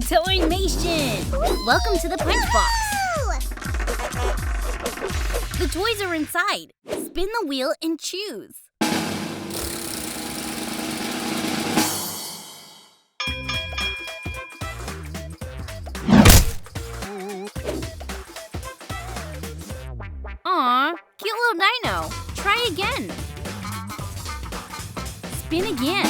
Toymation! Welcome to the punch box. The toys are inside. Spin the wheel and choose. Aw, cute little dino. Try again. Spin again.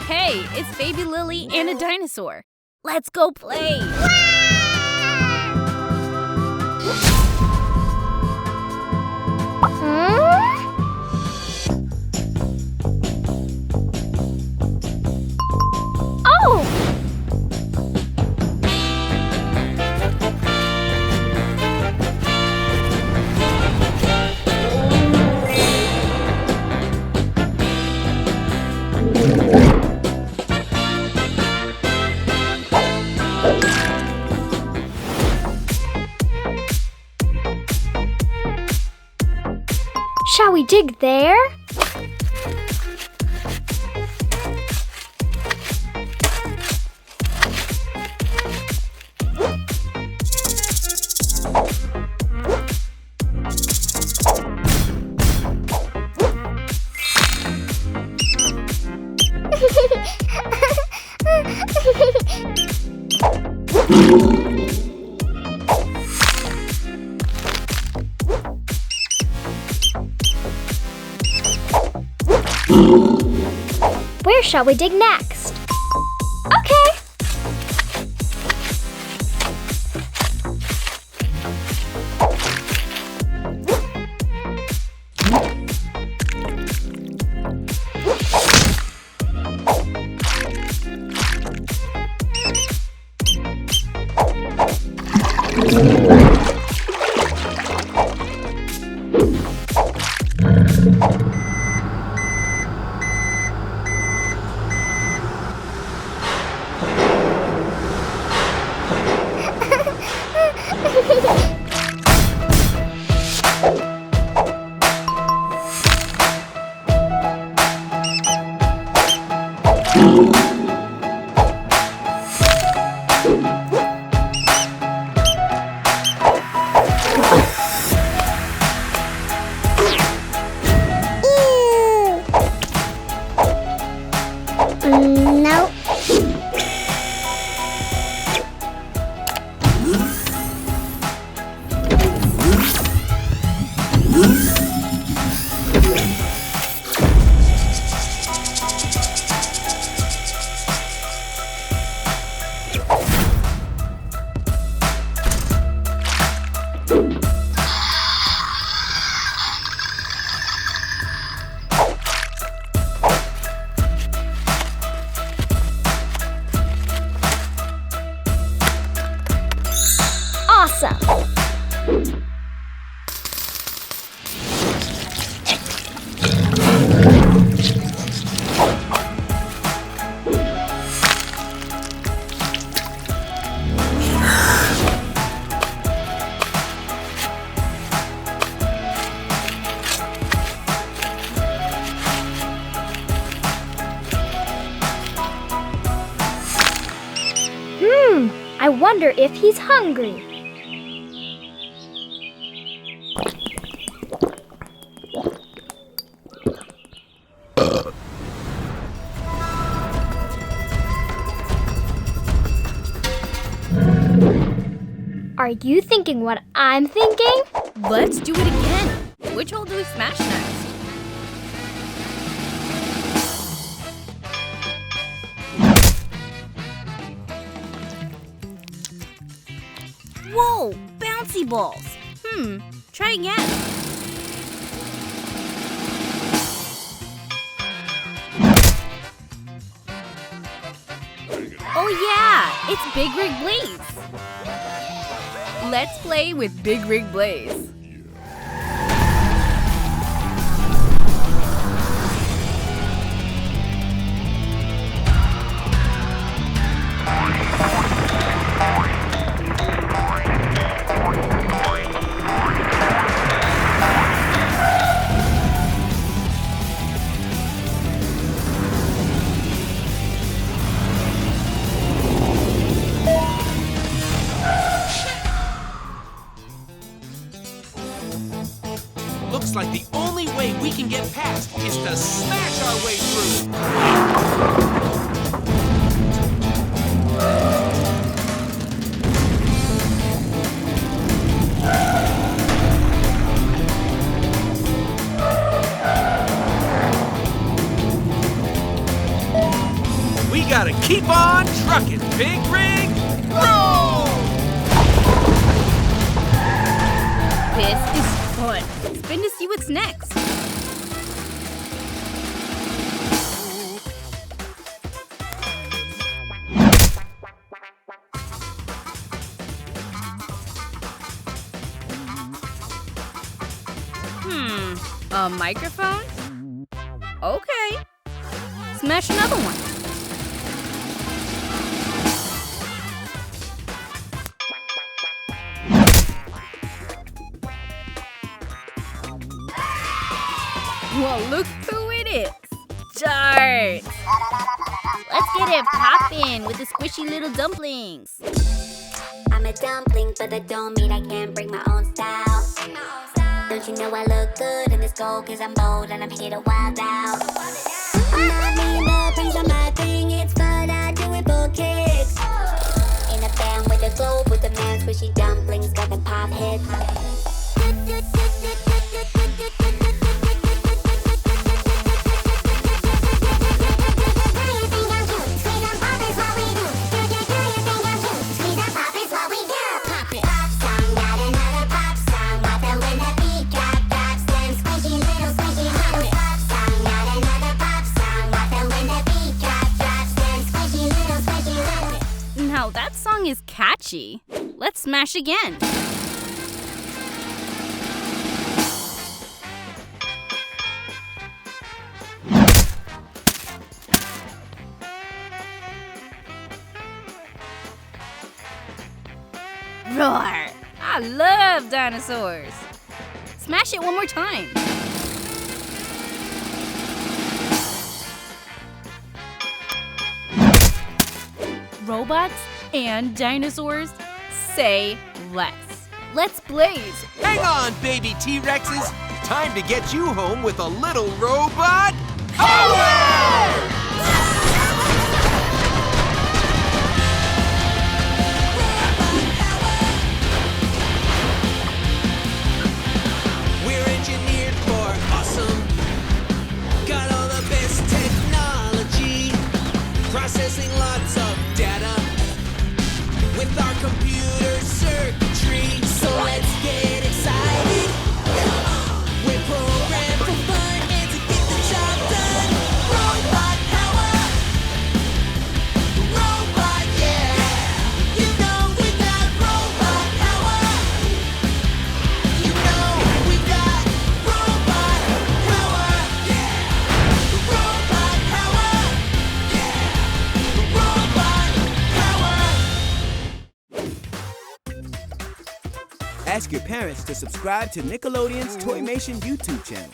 Hey, it's Baby Lily and a dinosaur. Let's go play! Shall we dig there? Where shall we dig next? Okay! Nope. Awesome! I wonder if he's hungry. Are you thinking what I'm thinking? Let's do it again. Which hole do we smash next? Whoa, bouncy balls. Try again. Oh yeah, it's Big Rig Blaze. Let's play with Big Rig Blaze. is to smash our way through. We gotta keep on trucking, Big Rig! Roll! This is fun. Spin to see what's next. A microphone? Okay. Smash another one. Well, look who it is. Darts. Let's get it poppin' with the Squishy Little Dumplings. I'm a dumpling, but that don't mean I can't bring my own style. Don't you know I look good in this gold? Cause I'm bold and I'm here to wild out. I'm not mean, but brings on my thing. It's fun, I do it for kicks. In a band with a globe with the man Squishy Dumplings, got the pop hit. Now that song is catchy. Let's smash again. Roar! I love dinosaurs. Smash it one more time. Robots and dinosaurs, say less. Let's blaze. Hang on, baby T-Rexes. Time to get you home with a little robot power! We're engineered for awesome. Got all the best technology. Processing lots of data with our computer circuitry. So let's get excited. We're programmed for fun and to get the job done. Robot power. Robot, yeah. You know we got robot power. You know we got robot power. Yeah. Robot power. Yeah. Robot power. Ask your parents to subscribe to Nickelodeon's Toymation YouTube channel.